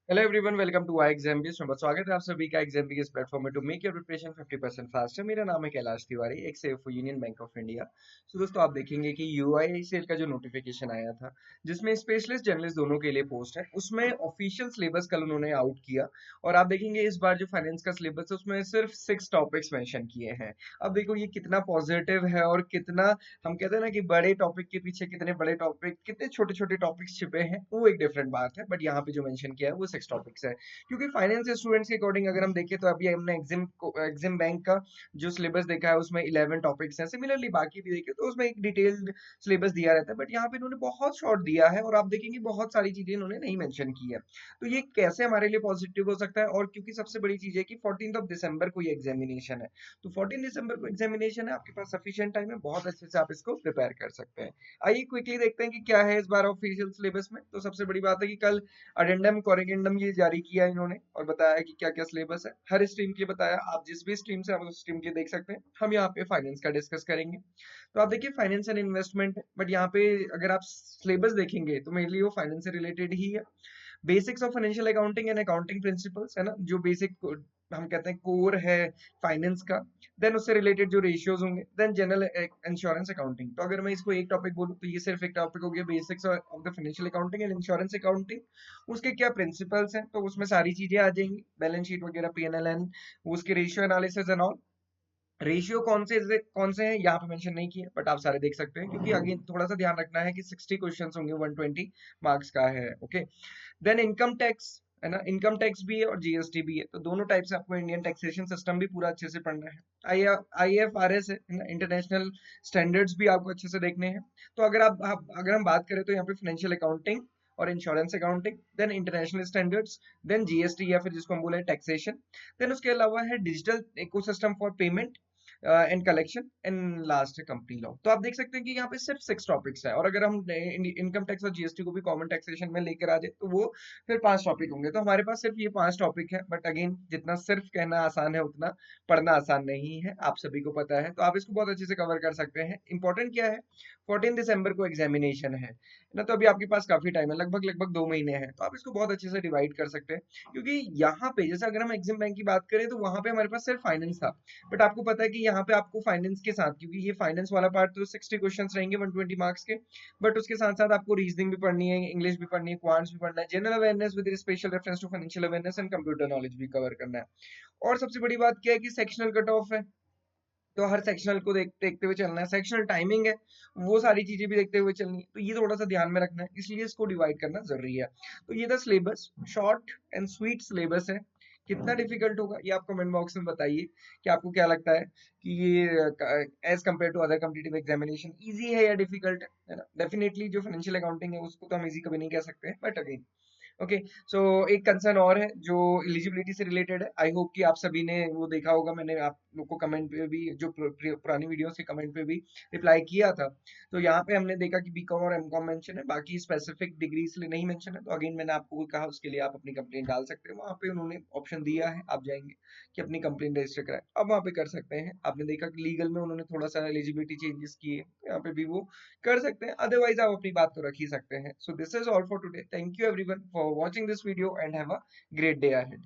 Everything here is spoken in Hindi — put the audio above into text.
हेलो एवरीवन, वेलकम टू आई एग्जाम्बियस में स्वागत है आप सभी का एग्जाम्बियस प्लेटफॉर्म में to make your preparation 50% faster. मेरा नाम है कैलाश तिवारी, एक सेफ union bank of India. So दोस्तों, आप देखेंगे कि यूआई सेल का जो नोटिफिकेशन आया था जिसमें स्पेशलिस्ट जर्नलिस्ट दोनों के लिए पोस्ट है, उसमें ऑफिशियल सिलेबस कल उन्होंने आउट किया। और आप देखेंगे इस बार जो फाइनेंस का सिलेबस है उसमें सिर्फ 6 टॉपिक्स मेंशन किए हैं। अब देखो ये कितना पॉजिटिव है और कितना, हम कहते हैं ना कि बड़े टॉपिक के पीछे कितने बड़े टॉपिक, कितने छोटे छोटे टॉपिक्स छिपे हैं, वो एक डिफरेंट बात है। बट यहाँ पे जो मेंशन किया है वो 6 टॉपिक्स है। क्योंकि फाइनेंस स्टूडेंट्स के अकॉर्डिंग अगर हम देखें तो अभी हमने एग्जिम बैंक का जो सिलेबस देखा है उसमें 11 टॉपिक्स हैं। सिमिलरली बाकी भी देखें तो उसमें एक डिटेल्ड सिलेबस दिया रहता है, बट यहाँ पे इन्होंने बहुत शॉर्ट दिया है और आप देखेंगे बहुत सारी चीजें इन्होंने नहीं मेंशन की है। तो ये कैसे हमारे लिए पॉजिटिव हो सकता है? और क्योंकि सबसे बड़ी चीज है कि 14 दिसंबर को ये एग्जामिनेशन है, तो 14 दिसंबर को एग्जामिनेशन है, आपके पास सफिशिएंट टाइम है, बहुत अच्छे से आप इसको प्रिपेयर कर सकते हैं। आइए क्विकली देखते हैं कि क्या है इस बार ऑफिशियल सिलेबस में। तो सबसे बड़ी बात है कि कल अडेंडम कोरिगेंडम ये जारी किया इन्होंने और बताया कि क्या क्या सिलेबस है, हर स्ट्रीम के लिए बताया। आप जिस भी स्ट्रीम से आप उस स्ट्रीम के लिए देख सकते हैं। हम यहाँ पे फाइनेंस का डिस्कस करेंगे। तो आप देखिए फाइनेंस एंड इन्वेस्टमेंट है, बट यहाँ पे अगर आप सिलेबस देखेंगे तो मेनली वो फाइनेंस से रिलेटेड ही है। Basics of financial accounting and accounting principles है ना, जो बेसिक हम कहते हैं कोर है फाइनेंस का। देन उससे रिलेटेड जो रेशियोज होंगे, देन जनरल इंश्योरेंस अकाउंटिंग। तो अगर मैं इसको एक टॉपिक बोलूँ तो ये सिर्फ एक टॉपिक हो गया, basics of the financial accounting and insurance accounting. उसके क्या प्रिंसिपल्स हैं, तो उसमें सारी चीजें आ जाएंगी, बैलेंस शीट वगैरह, पीएनएल एंड उसके ratio analysis and all. Ratio कौन से हैं यहाँ पे मेंशन नहीं किए, बट आप सारे देख सकते हैं, क्योंकि आगे थोड़ा सा ध्यान रखना है कि 60 क्वेश्चन होंगे, 120 मार्क्स का है। ओके। देन इनकम टैक्स है ना, इनकम टैक्स भी है और जीएसटी भी है, तो दोनों टाइप से आपको इंडियन टैक्सेशन सिस्टम भी पूरा अच्छे से पढ़ना है। आईएफआरएस है ना, इंटरनेशनल स्टैंडर्ड्स भी आपको अच्छे से देखने हैं। तो अगर हम बात करें तो यहाँ पे फाइनेंशियल अकाउंटिंग और insurance accounting, then international standards, then GST या फिर जिसको हम बोले टैक्सेशन, देन उसके अलावा है digital ecosystem for payment and collection and last है कंपनी लॉ। तो आप देख सकते हैं कि यहाँ पे सिर्फ 6 टॉपिक्स है, और अगर हम इनकम टैक्स और जीएसटी को भी कॉमन टैक्सेशन में लेकर आ जाए तो वो फिर 5 टॉपिक होंगे। तो हमारे पास सिर्फ ये 5 टॉपिक है, बट अगेन जितना सिर्फ कहना आसान है उतना पढ़ना आसान नहीं है, आप सभी को पता है। तो आप इसको बहुत अच्छे से कवर कर सकते हैं। इंपॉर्टेंट क्या है, 14 दिसंबर को एग्जामिनेशन है ना, तो अभी आपके पास काफी टाइम है, लगभग लगभग 2 महीने हैं, तो आप इसको बहुत अच्छे से डिवाइड कर सकते हैं। क्योंकि यहाँ पे जैसे अगर हम एग्जिम बैंक की बात करें तो वहां पे हमारे पास सिर्फ फाइनेंस था, बट आपको पता है कि यहाँ पे आपको फाइनेंस के साथ, क्योंकि ये फाइनेंस वाला पार्ट तो 60 क्वेश्चन रहेंगे 120 मार्क्स के, बट उसके साथ साथ आपको रीजनिंग भी पढ़नी है, इंग्लिश भी पढ़नी है, क्वांट्स भी पढ़ना है, general awareness with special reference to financial awareness and computer knowledge भी कवर करना है। और सबसे बड़ी बात क्या है कि सेक्शनल कट ऑफ है, तो हर सेक्शनल को देखते हुए चलना है। सेक्शनल टाइमिंग है, वो सारी चीजें भी देखते हुए चलनी है, तो ये थोड़ा सा ध्यान में रखना है, इसलिए इसको डिवाइड करना जरूरी है। तो ये था syllabus, short and sweet syllabus है। कितना डिफिकल्ट होगा ये आप कमेंट बॉक्स में बताइए कि आपको क्या लगता है कि ये as compare to other competitive examination easy है या डिफिकल्ट है ना। डेफिनेटली जो फाइनेंशियल अकाउंटिंग है उसको तो हम इजी कभी नहीं कह सकते, बट अगेन ओके। सो एक कंसर्न और है जो एलिजिबिलिटी से रिलेटेड है। आई होप कि आप सभी ने वो देखा होगा, मैंने आप लोग को कमेंट पे भी, जो पुरानी वीडियो के कमेंट पे भी रिप्लाई किया था। तो यहाँ पे हमने देखा कि बीकॉम और एमकॉम मेंशन है, बाकी स्पेसिफिक डिग्री इसलिए नहीं मेंशन है। तो अगेन मैंने आपको कहा उसके लिए आप अपनी कंप्लेंट डाल सकते हैं, वहाँ पे उन्होंने ऑप्शन दिया है, आप जाएंगे कि अपनी कंप्लेंट रजिस्टर कराएं, अब वहाँ पे कर सकते हैं। आपने देखा कि लीगल में उन्होंने थोड़ा सा एलिजिबिलिटी चेंजेस किए, यहाँ पे भी वो कर सकते हैं, अदरवाइज आप अपनी बात तो रख ही सकते हैं। So this is all for today, thank you everyone for watching this video and have a great day ahead.